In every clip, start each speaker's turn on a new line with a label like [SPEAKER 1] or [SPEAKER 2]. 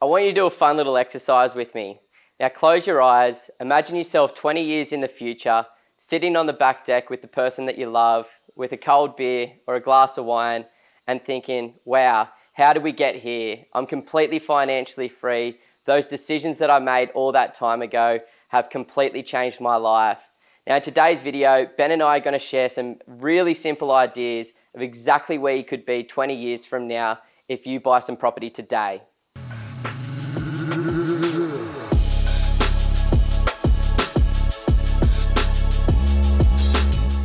[SPEAKER 1] I want you to do a fun little exercise with me. Now close your eyes, imagine yourself 20 years in the future, sitting on the back deck with the person that you love, with a cold beer or a glass of wine, and thinking, wow, how did we get here? I'm completely financially free. Those decisions that I made all that time ago have completely changed my life. Now in today's video, Ben and I are going to share some really simple ideas of exactly where you could be 20 years from now if you buy some property today.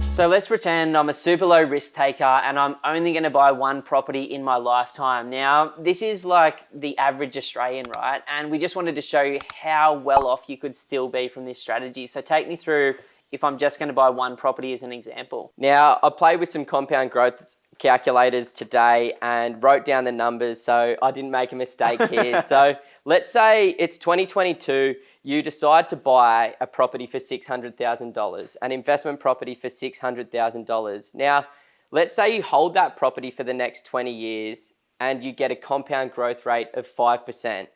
[SPEAKER 1] So let's pretend I'm a super low risk taker and I'm only going to buy one property in my lifetime. Now, this is like the average Australian, right? And we just wanted to show you how well off you could still be from this strategy. So take me through if I'm just going to buy one property as an example. Now, I played with some compound growth calculators today and wrote down the numbers so I didn't make a mistake here. So let's say it's 2022, you decide to buy a property for $600,000, an investment property for $600,000. Now, let's say you hold that property for the next 20 years and you get a compound growth rate of 5%.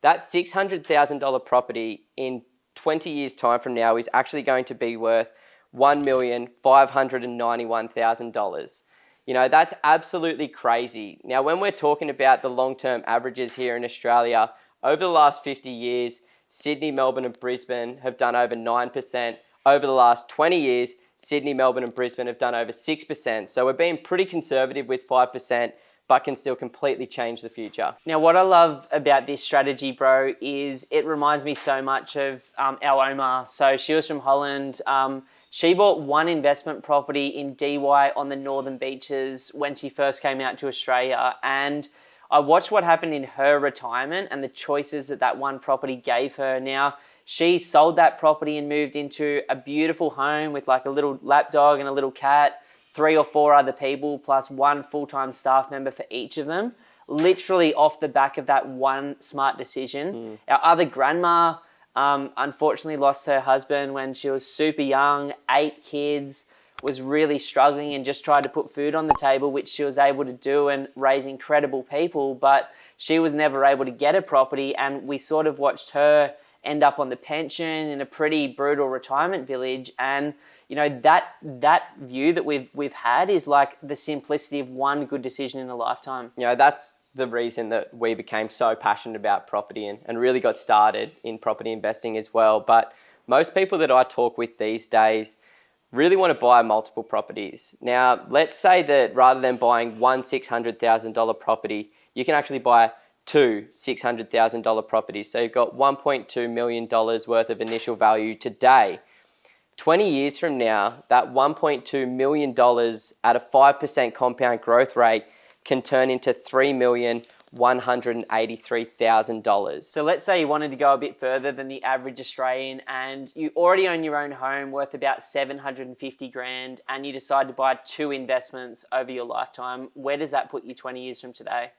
[SPEAKER 1] That $600,000 property in 20 years time from now is actually going to be worth $1,591,000. You know, that's absolutely crazy. Now, when we're talking about the long-term averages here in Australia, over the last 50 years, Sydney, Melbourne and Brisbane have done over 9%. Over the last 20 years, Sydney, Melbourne and Brisbane have done over 6%. So we're being pretty conservative with 5%, but can still completely change the future. Now, what I love about this strategy, bro, is it reminds me so much of our Oma. So she was from Holland. She bought one investment property in DY on the Northern Beaches when she first came out to Australia. And I watched what happened in her retirement and the choices that that one property gave her. Now, she sold that property and moved into a beautiful home with like a little lapdog and a little cat, 3 or 4 other people, plus one full-time staff member for each of them, literally off the back of that one smart decision. Our other grandma unfortunately lost her husband when she was super young, 8 kids, was really struggling and just tried to put food on the table, which she was able to do and raise incredible people, but she was never able to get a property, and we sort of watched her end up on the pension in a pretty brutal retirement village. And you know, that view that we've had is like the simplicity of one good decision in a lifetime. You know, that's the reason that we became so passionate about property and really got started in property investing as well. But most people that I talk with these days really want to buy multiple properties. Now, let's say that rather than buying one $600,000 property, you can actually buy 2 $600,000 properties. So you've got $1.2 million worth of initial value today. 20 years from now, that $1.2 million at a 5% compound growth rate can turn into $3,183,000. So let's say you wanted to go a bit further than the average Australian and you already own your own home worth about 750 grand and you decide to buy 2 investments over your lifetime. Where does that put you 20 years from today?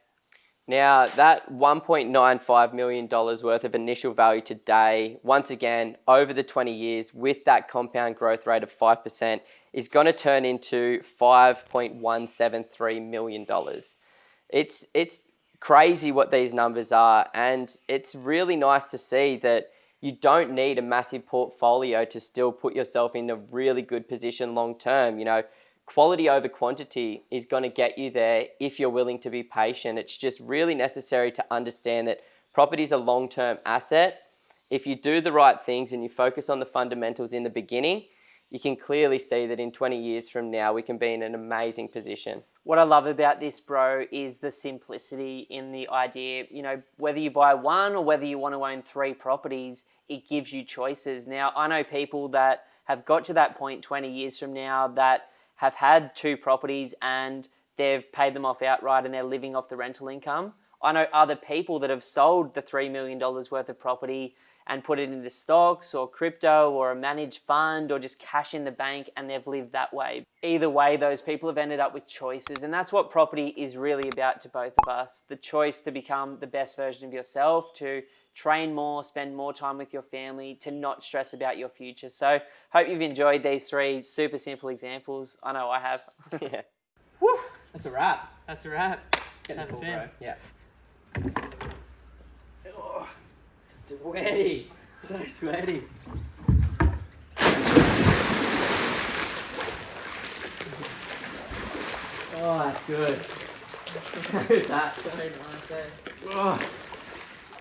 [SPEAKER 1] Now, that $1.95 million worth of initial value today, once again, over the 20 years with that compound growth rate of 5%, is going to turn into $5.173 million. It's crazy what these numbers are, and it's really nice to see that you don't need a massive portfolio to still put yourself in a really good position long term. You know, quality over quantity is going to get you there if you're willing to be patient. It's just really necessary to understand that property is a long-term asset. If you do the right things and you focus on the fundamentals in the beginning, you can clearly see that in 20 years from now, we can be in an amazing position. What I love about this, bro, is the simplicity in the idea. You know, whether you buy one or whether you want to own 3 properties, it gives you choices. Now, I know people that have got to that point 20 years from now that have had 2 properties and they've paid them off outright and they're living off the rental income. I know other people that have sold the $3 million worth of property and put it into stocks or crypto or a managed fund or just cash in the bank, and they've lived that way. Either way, those people have ended up with choices, and that's what property is really about to both of us. The choice to become the best version of yourself, to train more, spend more time with your family, to not stress about your future. So hope you've enjoyed these 3 super simple examples. I know I have.
[SPEAKER 2] Yeah. Woo! That's a wrap. That's a wrap.
[SPEAKER 1] Getting cool, bro. Yeah. Sweaty. So sweaty. Oh, that's good. Look at that.
[SPEAKER 2] So nice, eh?
[SPEAKER 1] Oh.